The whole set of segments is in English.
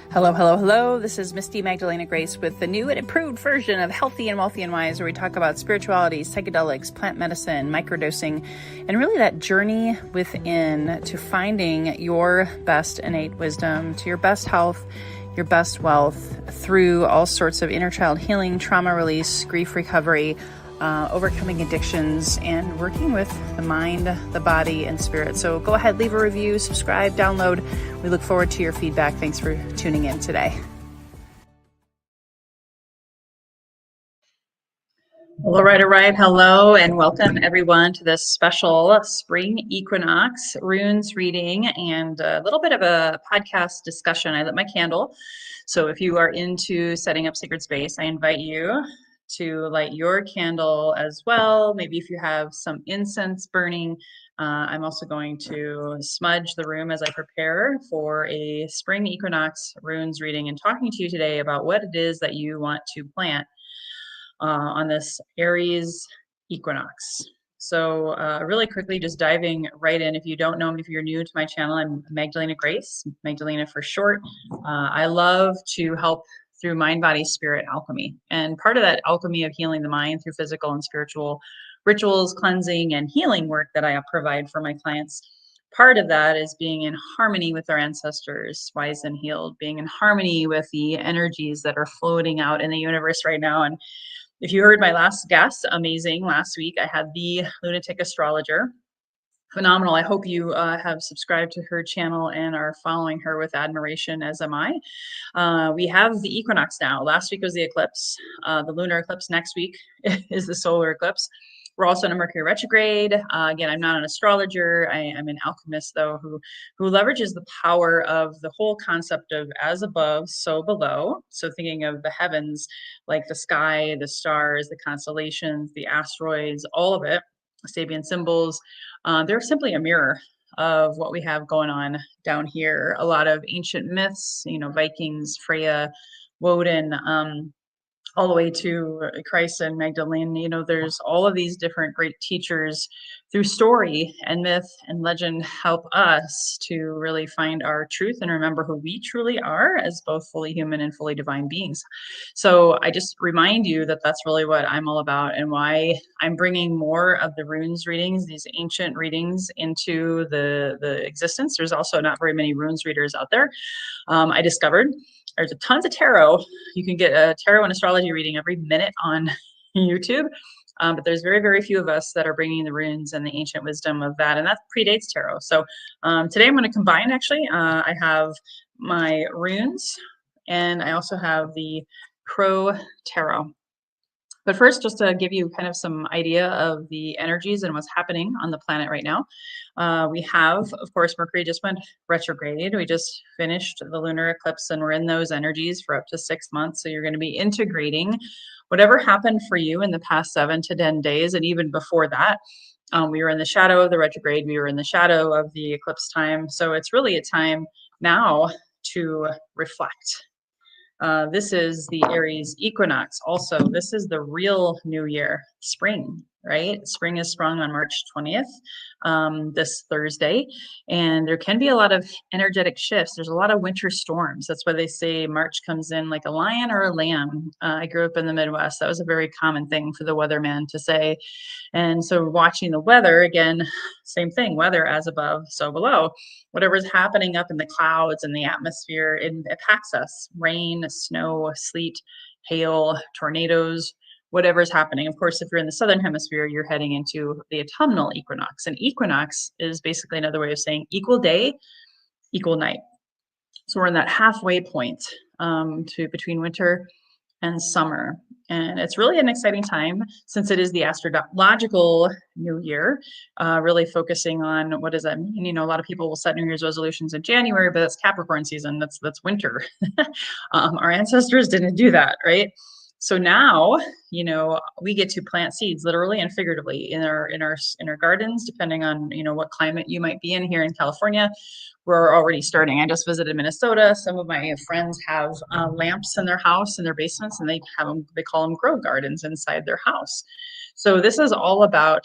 Hello, hello, hello. This is Misty Magdalena Grace with the new and improved version of Healthy and Wealthy and Wise, where we talk about spirituality, psychedelics, plant medicine, microdosing, and really that journey within to finding your best innate wisdom, to your best health, your best wealth through all sorts of inner child healing, trauma release, grief recovery, overcoming addictions, and working with the mind, the body, and spirit. So go ahead, leave a review, subscribe, download. We look forward to your feedback. Thanks for tuning in today. All right. Hello, and welcome everyone to this special spring equinox runes reading and a little bit of a podcast discussion. I lit my candle. So if you are into setting up sacred space, I invite you to light your candle as well. Maybe if you have some incense burning. I'm also going to smudge the room as I prepare for a spring equinox runes reading and talking to you today about what it is that you want to plant on this Aries Equinox. So really quickly, just diving right in. If you don't know me, if you're new to my channel, I'm Magdalena Grace, Magdalena for short. I love to help through mind, body, spirit alchemy. And part of that alchemy of healing the mind through physical and spiritual rituals, cleansing, and healing work that I provide for my clients. Part of that is being in harmony with our ancestors, wise and healed, being in harmony with the energies that are floating out in the universe right now. And if you heard my last guest, amazing, last week, I had the lunatic astrologer. Phenomenal. I hope you have subscribed to her channel and are following her with admiration, as am I. We have the equinox now. Last week was the eclipse. The lunar eclipse next week is the solar eclipse. We're also in a Mercury retrograde. Again, I'm not an astrologer. I'm an alchemist, though, who leverages the power of the whole concept of as above, so below. So thinking of the heavens, like the sky, the stars, the constellations, the asteroids, all of it, Sabian symbols. They're simply a mirror of what we have going on down here. A lot of ancient myths, Vikings, Freya, Woden, all the way to Christ and Magdalena. There's all of these different great teachers through story and myth and legend help us to really find our truth and remember who we truly are as both fully human and fully divine beings. So I just remind you that that's really what I'm all about and why I'm bringing more of the runes readings, these ancient readings, into the existence. There's also not very many runes readers out there. I discovered there's tons of tarot. You can get a tarot and astrology reading every minute on YouTube. But there's very, very few of us that are bringing the runes and the ancient wisdom of that. And that predates tarot. So today I'm going to combine, actually. I have my runes and I also have the Crow Tarot. But first, just to give you kind of some idea of the energies and what's happening on the planet right now. We have, of course, Mercury just went retrograde. We just finished the lunar eclipse and we're in those energies for up to 6 months. So you're going to be integrating whatever happened for you in the past 7 to 10 days. And even before that, we were in the shadow of the retrograde. We were in the shadow of the eclipse time. So it's really a time now to reflect. This is the Aries Equinox. Also, this is the real new year, spring, right? Spring is sprung on March 20th, this Thursday, and there can be a lot of energetic shifts. There's a lot of winter storms. That's why they say March comes in like a lion or a lamb. I grew up in the Midwest. That was a very common thing for the weatherman to say. And so watching the weather, again, same thing, weather as above, so below. Whatever's happening up in the clouds and the atmosphere, it impacts us. Rain, snow, sleet, hail, tornadoes, whatever's happening. Of course, if you're in the southern hemisphere, you're heading into the autumnal equinox. And equinox is basically another way of saying equal day, equal night. So we're in that halfway point between winter and summer. And it's really an exciting time since it is the astrological new year, really focusing on what does that mean? A lot of people will set New Year's resolutions in January, but that's Capricorn season. That's winter. Our ancestors didn't do that, right? So now, we get to plant seeds literally and figuratively in our gardens, depending on, what climate you might be in. Here in California, we're already starting. I just visited Minnesota. Some of my friends have lamps in their house, in their basements, and they call them grow gardens inside their house. So this is all about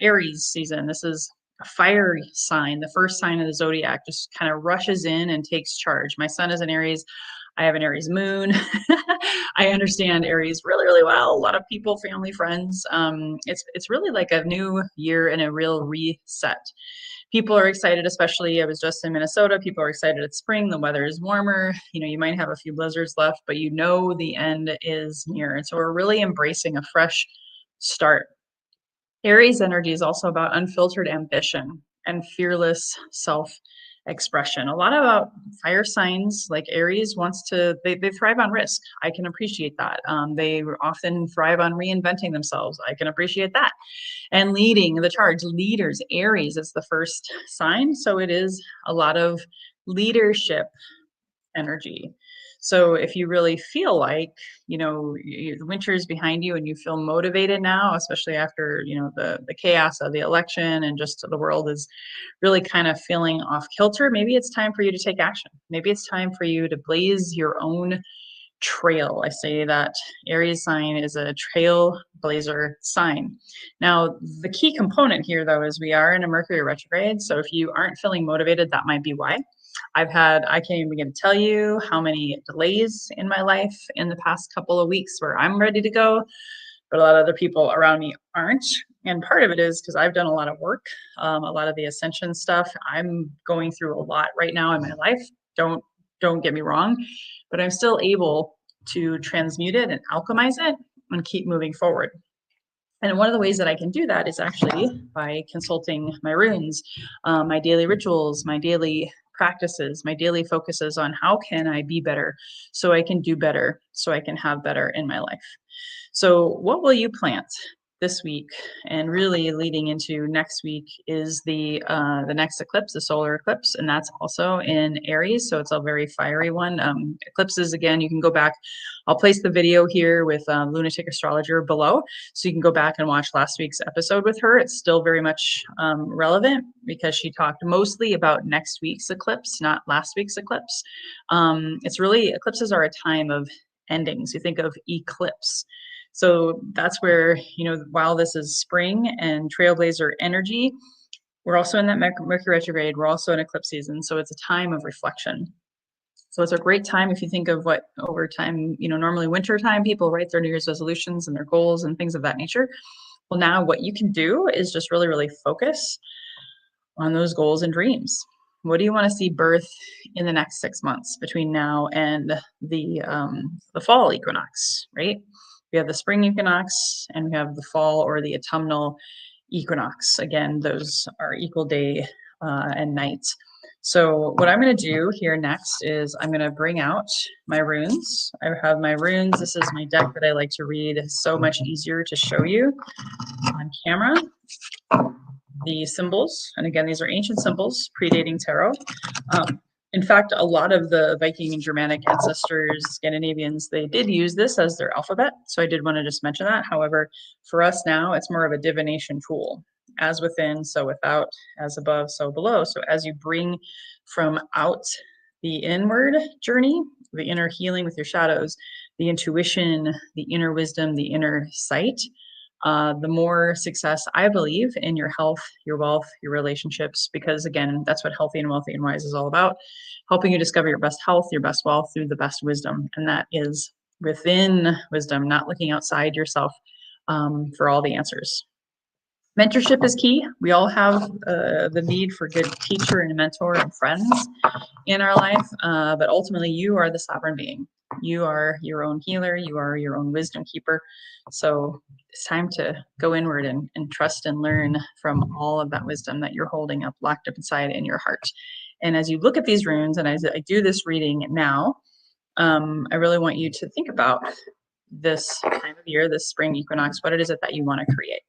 Aries season. This is fire sign, the first sign of the zodiac, just kind of rushes in and takes charge. My sun is an Aries. I have an Aries moon. I understand Aries really, really well. A lot of people, family, friends. It's really like a new year and a real reset. People are excited, especially I was just in Minnesota. People are excited it's spring. The weather is warmer. You know, you might have a few blizzards left, but you know the end is near. And so we're really embracing a fresh start. Aries energy is also about unfiltered ambition and fearless self-expression. A lot about fire signs like Aries they thrive on risk. I can appreciate that. They often thrive on reinventing themselves. I can appreciate that. And leading the charge, leaders, Aries is the first sign. So it is a lot of leadership energy. So if you really feel like, you know, the winter is behind you and you feel motivated now, especially after, you know, the chaos of the election and just the world is really kind of feeling off kilter, maybe it's time for you to take action. Maybe it's time for you to blaze your own trail. I say that Aries sign is a trailblazer sign. Now, the key component here, though, is we are in a Mercury retrograde. So if you aren't feeling motivated, that might be why. I can't even begin to tell you how many delays in my life in the past couple of weeks where I'm ready to go, but a lot of other people around me aren't. And part of it is because I've done a lot of work, a lot of the ascension stuff. I'm going through a lot right now in my life. Don't get me wrong, but I'm still able to transmute it and alchemize it and keep moving forward. And one of the ways that I can do that is actually by consulting my runes, my daily rituals, my daily practices, my daily focuses on how can I be better so I can do better, so I can have better in my life. So what will you plant this week and really leading into next week is the next eclipse, the solar eclipse, and that's also in Aries, so it's a very fiery one. Eclipses, again, you can go back. I'll place the video here with Lunatic Astrologer below, so you can go back and watch last week's episode with her. It's still very much relevant because she talked mostly about next week's eclipse, not last week's eclipse. It's really, eclipses are a time of endings. You think of eclipse. So that's where, you know, while this is spring and trailblazer energy, we're also in that Mercury retrograde. We're also in eclipse season. So it's a time of reflection. So it's a great time if you think of what over time, you know, normally winter time, people write their New Year's resolutions and their goals and things of that nature. Well, now what you can do is just really, really focus on those goals and dreams. What do you want to see birth in the next 6 months between now and the fall equinox, right? We have the spring equinox and we have the fall or the autumnal equinox. Again, those are equal day and night. So what I'm going to do here next is I'm going to bring out my runes. I have my runes. This is my deck that I like to read. It's so much easier to show you on camera. The symbols, and again, these are ancient symbols predating tarot. In fact, a lot of the Viking and Germanic ancestors, Scandinavians, they did use this as their alphabet. So I did want to just mention that. However, for us now, it's more of a divination tool. As within, so without, as above, so below. So as you bring from out the inward journey, the inner healing with your shadows, the intuition, the inner wisdom, the inner sight, the more success, I believe, in your health, your wealth, your relationships, because again, that's what Healthy and Wealthy and Wise is all about, helping you discover your best health, your best wealth through the best wisdom. And that is within wisdom, not looking outside yourself for all the answers. Mentorship is key. We all have the need for good teacher and mentor and friends in our life, but ultimately you are the sovereign being. You are your own healer. You are your own wisdom keeper. So it's time to go inward and trust and learn from all of that wisdom that you're holding up, locked up inside in your heart. And as you look at these runes, and as I do this reading now, I really want you to think about this time of year, this spring equinox, what it is that you want to create.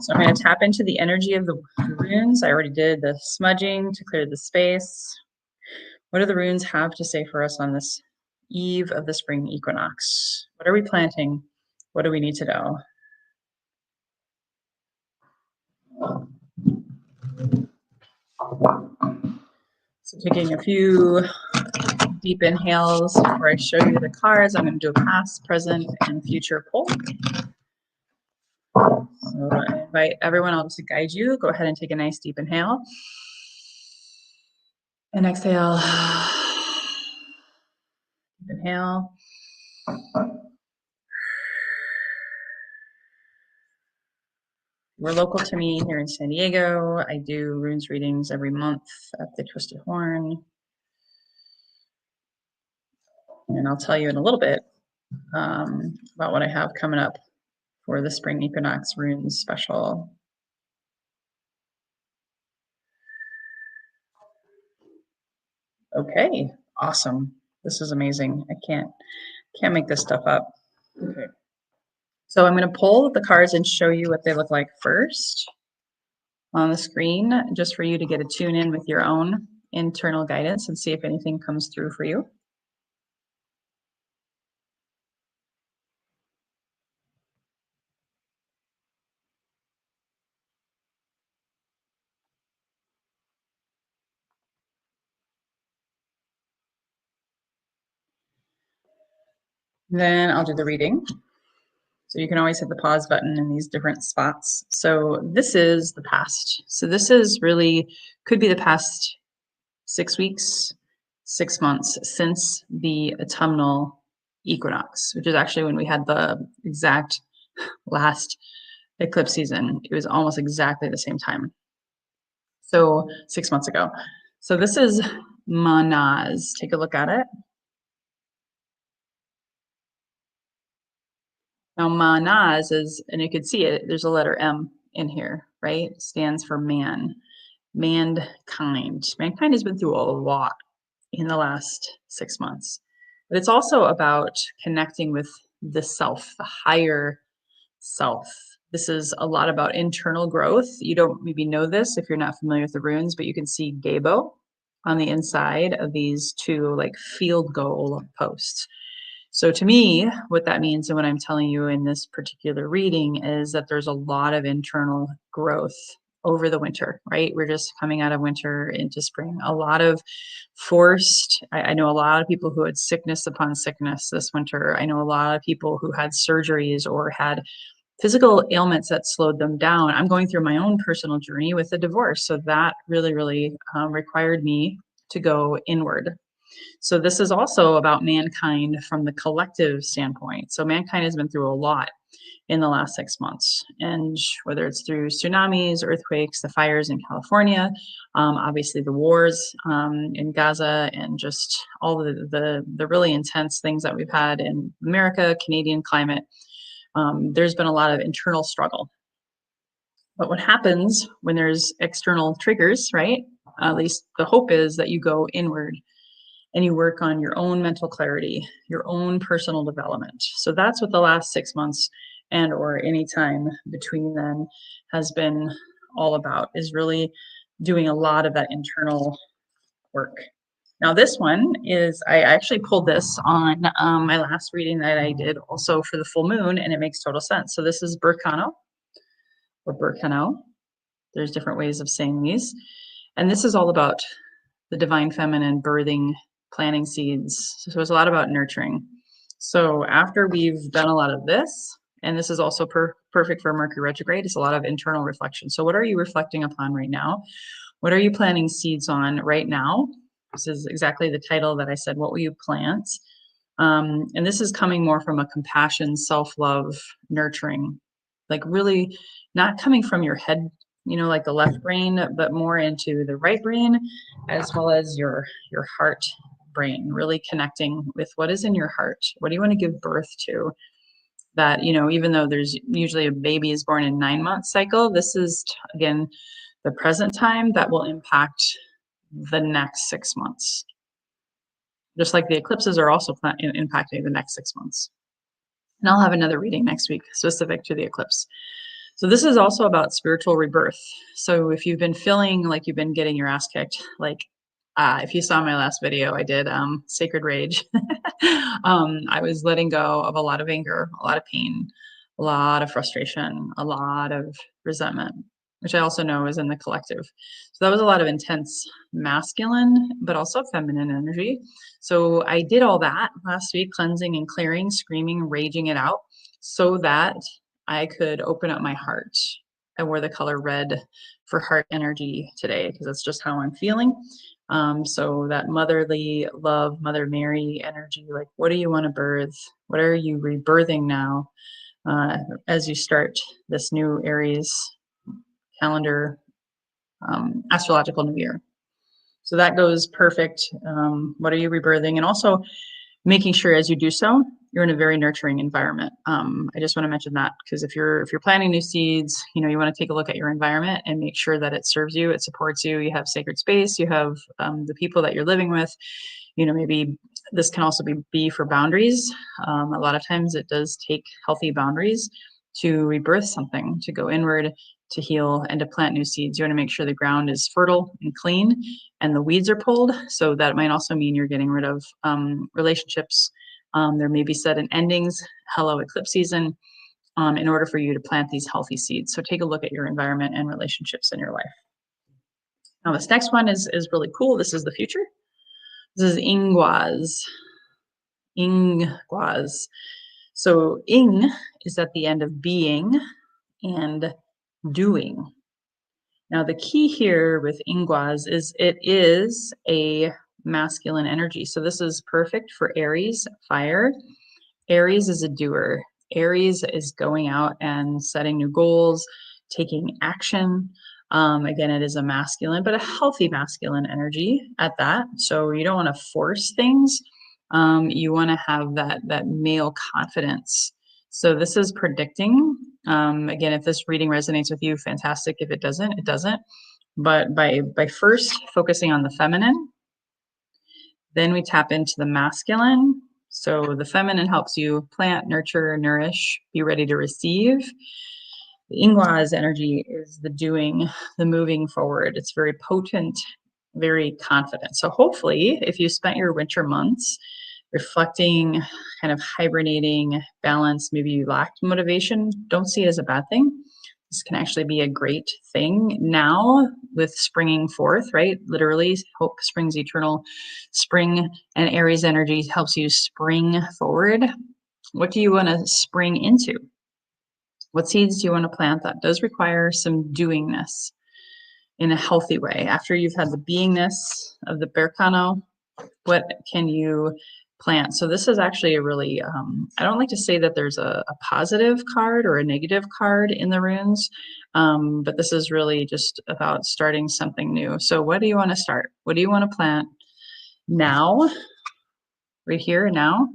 So I'm going to tap into the energy of the runes. I already did the smudging to clear the space. What do the runes have to say for us on this eve of the spring equinox? What are we planting? What do we need to know? So taking a few deep inhales before I show you the cards, I'm going to do a past, present, and future pull. I invite everyone else to guide you. Go ahead and take a nice deep inhale. And exhale. Deep inhale. You're local to me here in San Diego. I do runes readings every month at the Twisted Horn. And I'll tell you in a little bit about what I have coming up for the Spring Equinox Runes special. Okay, awesome. This is amazing. I can't make this stuff up. Okay. So I'm going to pull the cards and show you what they look like first on the screen, just for you to get a tune in with your own internal guidance and see if anything comes through for you. Then I'll do the reading. So you can always hit the pause button in these different spots. So this is the past. So this is really, could be the past 6 weeks, 6 months since the autumnal equinox, which is actually when we had the exact last eclipse season. It was almost exactly the same time. So 6 months ago. So this is Manaz. Take a look at it. Now Manaz is, and you can see it, there's a letter M in here, right? It stands for man, mankind. Mankind has been through a lot in the last 6 months. But it's also about connecting with the self, the higher self. This is a lot about internal growth. You don't maybe know this if you're not familiar with the runes, but you can see Gabo on the inside of these two like field goal posts. So to me, what that means and what I'm telling you in this particular reading is that there's a lot of internal growth over the winter, right? We're just coming out of winter into spring. A lot of forced, I know a lot of people who had sickness upon sickness this winter. I know a lot of people who had surgeries or had physical ailments that slowed them down. I'm going through my own personal journey with a divorce. So that really, really required me to go inward. So this is also about mankind from the collective standpoint. So mankind has been through a lot in the last 6 months, and whether it's through tsunamis, earthquakes, the fires in California, obviously the wars in Gaza, and just all the really intense things that we've had in America, Canadian climate. There's been a lot of internal struggle. But what happens when there's external triggers, right? At least the hope is that you go inward and you work on your own mental clarity, your own personal development. So that's what the last 6 months and or any time between then has been all about, is really doing a lot of that internal work. Now this one is, I actually pulled this on my last reading that I did also for the full moon, and it makes total sense. So this is Burkano or Burkano. There's different ways of saying these. And this is all about the divine feminine, birthing, planting seeds. So it's a lot about nurturing. So after we've done a lot of this, and this is also perfect for Mercury retrograde, it's a lot of internal reflection. So what are you reflecting upon right now? What are you planting seeds on right now? This is exactly the title that I said, what will you plant? And this is coming more from a compassion, self-love, nurturing, like really not coming from your head, you know, like the left brain, but more into the right brain, as well as your heart brain, really connecting with what is in your heart. What do you want to give birth to? That, you know, even though there's usually a baby is born in 9 month cycle, this is again, the present time that will impact the next 6 months. Just like the eclipses are also impacting the next 6 months. And I'll have another reading next week specific to the eclipse. So this is also about spiritual rebirth. So if you've been feeling like you've been getting your ass kicked, like if you saw my last video, I did Sacred Rage. I was letting go of a lot of anger, a lot of pain, a lot of frustration, a lot of resentment, which I also know is in the collective. So that was a lot of intense masculine, but also feminine energy. So I did all that last week, cleansing and clearing, screaming, raging it out, so that I could open up my heart. I wore the color red for heart energy today because that's just how I'm feeling. So that motherly love, Mother Mary energy, like what do you want to birth? What are you rebirthing now as you start this new Aries calendar astrological new year? So that goes perfect. What are you rebirthing? And also making sure as you do so, you're in a very nurturing environment. I just want to mention that because if you're planting new seeds, you want to take a look at your environment and make sure that it serves you, it supports you, you have sacred space, you have the people that you're living with. Maybe this can also be for boundaries. A lot of times it does take healthy boundaries to rebirth something, to go inward, to heal, and to plant new seeds. You want to make sure the ground is fertile and clean and the weeds are pulled. So that might also mean you're getting rid of relationships. There may be sudden endings, hello eclipse season, in order for you to plant these healthy seeds. So take a look at your environment and relationships in your life. Now this next one is really cool. This is the future. This is Ingwaz. Ingwaz. So ing is at the end of being and doing. Now the key here with Ingwaz is it is a masculine energy. So this is perfect for Aries, fire. Aries is a doer. Aries is going out and setting new goals, taking action. Again, it is a masculine, but a healthy masculine energy at that. So you don't want to force things. You want to have that male confidence. So this is predicting. Again, if this reading resonates with you, fantastic. If it doesn't, it doesn't. But by first focusing on the feminine, then we tap into the masculine. So the feminine helps you plant, nurture, nourish, be ready to receive. The Ingwaz energy is the doing, the moving forward. It's very potent, very confident. So hopefully, if you spent your winter months reflecting, kind of hibernating, balance, maybe you lacked motivation, don't see it as a bad thing. This can actually be a great thing now with springing forth, right? Literally, hope springs eternal. Spring and Aries energy helps you spring forward. What do you want to spring into? What seeds do you want to plant? That does require some doingness in a healthy way. After you've had the beingness of the Berkano, what can you plant? So this is actually a really, I don't like to say that there's a positive card or a negative card in the runes, but this is really just about starting something new. So what do you want to start? What do you want to plant now, right here now,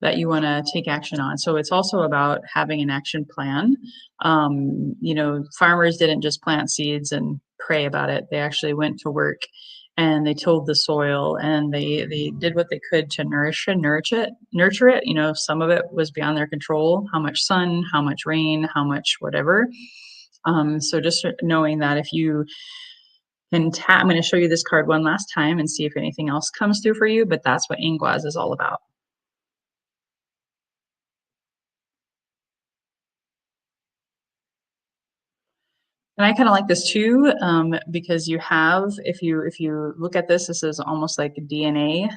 that you want to take action on? So it's also about having an action plan. Farmers didn't just plant seeds and pray about it. They actually went to work and they tilled the soil and they did what they could to nurture it. Some of it was beyond their control, how much sun, how much rain, how much whatever. So just knowing that if you can I'm going to show you this card one last time and see if anything else comes through for you, but that's what Ingwaz is all about. And I kind of like this too, because you have, if you look at this, this is almost like DNA,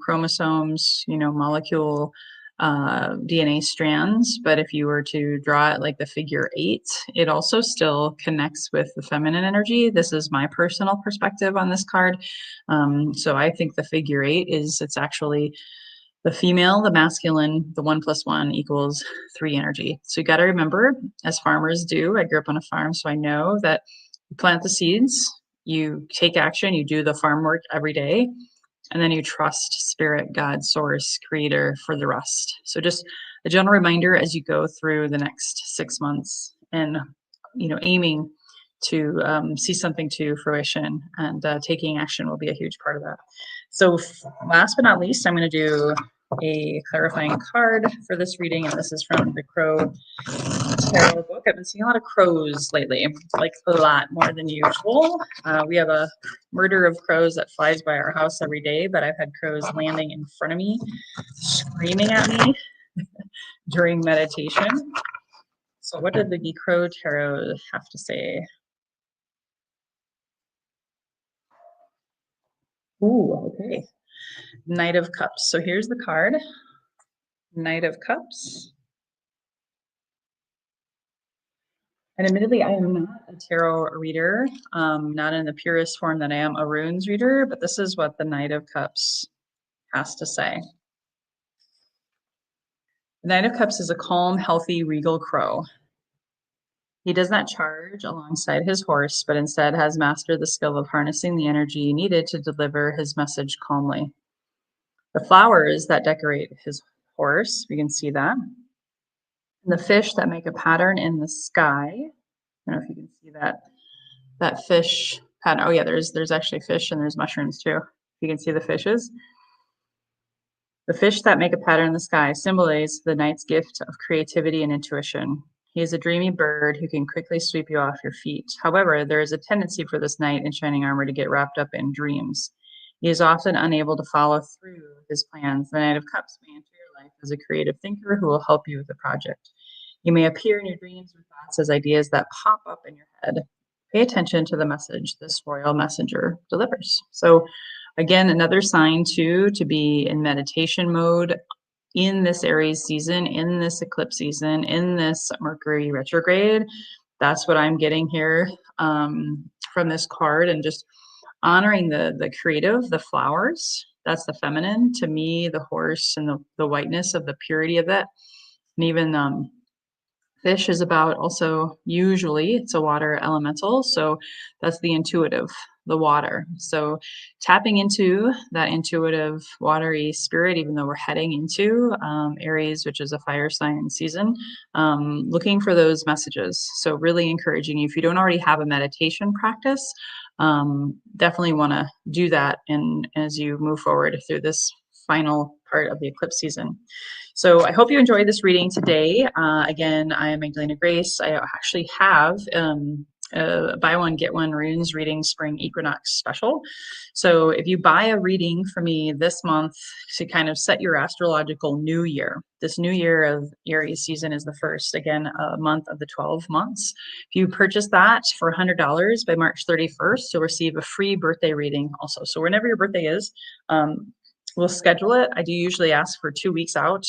chromosomes, molecule, DNA strands. But if you were to draw it like the figure 8, it also still connects with the feminine energy. This is my personal perspective on this card. So I think the figure 8 it's actually the female, the masculine, the 1 + 1 = 3 energy. So you got to remember, as farmers do, I grew up on a farm, so I know that you plant the seeds, you take action, you do the farm work every day, and then you trust spirit, God, source, creator for the rest. So just a gentle reminder as you go through the next 6 months and, aiming to see something to fruition, and taking action will be a huge part of that. So last but not least, I'm going to do a clarifying card for this reading, and this is from the Crow Tarot book. I've been seeing a lot of crows lately, like a lot more than usual. We have a murder of crows that flies by our house every day, but I've had crows landing in front of me, screaming at me during meditation. So what did the Crow Tarot have to say? Ooh, okay. Knight of Cups. So here's the card. Knight of Cups. And admittedly, I am not a tarot reader, not in the purest form that I am a runes reader, but this is what the Knight of Cups has to say. The Knight of Cups is a calm, healthy, regal crow. He does not charge alongside his horse, but instead has mastered the skill of harnessing the energy needed to deliver his message calmly. The flowers that decorate his horse, we can see that. And the fish that make a pattern in the sky. I don't know if you can see that fish pattern. Oh yeah, there's actually fish and there's mushrooms too. You can see the fishes. The fish that make a pattern in the sky symbolize the knight's gift of creativity and intuition. He is a dreamy bird who can quickly sweep you off your feet. However, there is a tendency for this knight in shining armor to get wrapped up in dreams. He is often unable to follow through his plans. The Knight of Cups may enter your life as a creative thinker who will help you with the project. You may appear in your dreams or thoughts as ideas that pop up in your head. Pay attention to the message this royal messenger delivers. So again, another sign too, to be in meditation mode in this Aries season, in this eclipse season, in this Mercury retrograde. That's what I'm getting here from this card, and just honoring the creative, the flowers. That's the feminine. To me, the horse and the whiteness of the purity of that. And even fish is about also, usually it's a water elemental. So that's the intuitive, the water. So tapping into that intuitive watery spirit, even though we're heading into Aries, which is a fire sign season, looking for those messages. So really encouraging you, if you don't already have a meditation practice, definitely want to do that as you move forward through this final part of the eclipse season. So I hope you enjoyed this reading today. Again, I am Magdalena Grace. I actually have buy one, get one runes reading spring equinox special. So if you buy a reading for me this month to kind of set your astrological new year, this new year of Aries season is the first, again, month of the 12 months. If you purchase that for $100 by March 31st, you'll receive a free birthday reading also. So whenever your birthday is, we'll schedule it. I do usually ask for 2 weeks out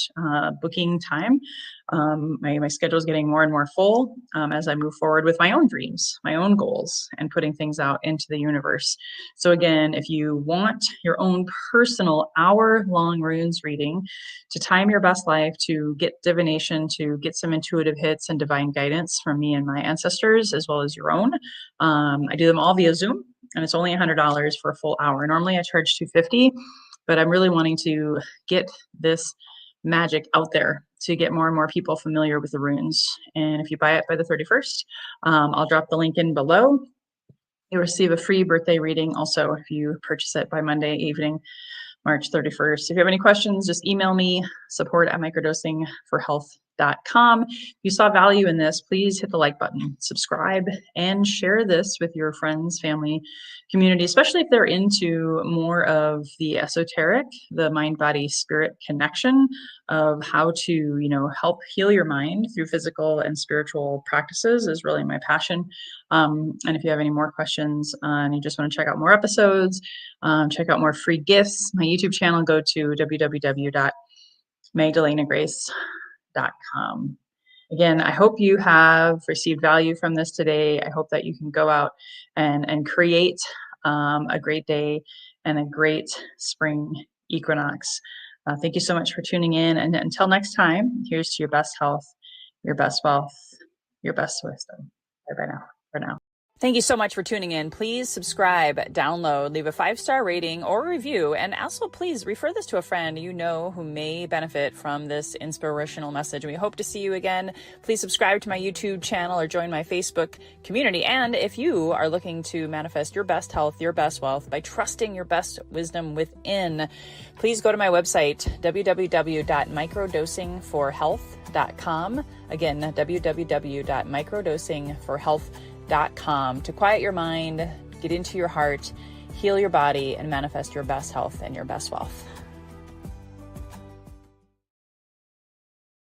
booking time. My schedule is getting more and more full as I move forward with my own dreams, my own goals, and putting things out into the universe. So again, if you want your own personal hour-long runes reading to time your best life, to get divination, to get some intuitive hits and divine guidance from me and my ancestors, as well as your own, I do them all via Zoom, and it's only $100 for a full hour. Normally I charge $250. But I'm really wanting to get this magic out there to get more and more people familiar with the runes. And if you buy it by the 31st, I'll drop the link in below. You'll receive a free birthday reading also if you purchase it by Monday evening, March 31st. If you have any questions, just email me, support@microdosingforhealth.com. If you saw value in this, please hit the like button, subscribe, and share this with your friends, family, community, especially if they're into more of the esoteric, the mind, body, spirit connection of how to, help heal your mind through physical and spiritual practices is really my passion. And if you have any more questions and you just want to check out more episodes, check out more free gifts, my YouTube channel, go to www.magdalenagrace.com. Again, I hope you have received value from this today. I hope that you can go out and create a great day and a great spring equinox. Thank you so much for tuning in. And until next time, here's to your best health, your best wealth, your best wisdom. Bye now. For now. Thank you so much for tuning in. Please subscribe, download, leave a 5-star rating or review, and also please refer this to a friend you know who may benefit from this inspirational message. We hope to see you again. Please subscribe to my YouTube channel or join my Facebook community. And if you are looking to manifest your best health, your best wealth by trusting your best wisdom within, please go to my website, www.microdosingforhealth.com. Again, www.microdosingforhealth.com. to quiet your mind, get into your heart, heal your body, and manifest your best health and your best wealth.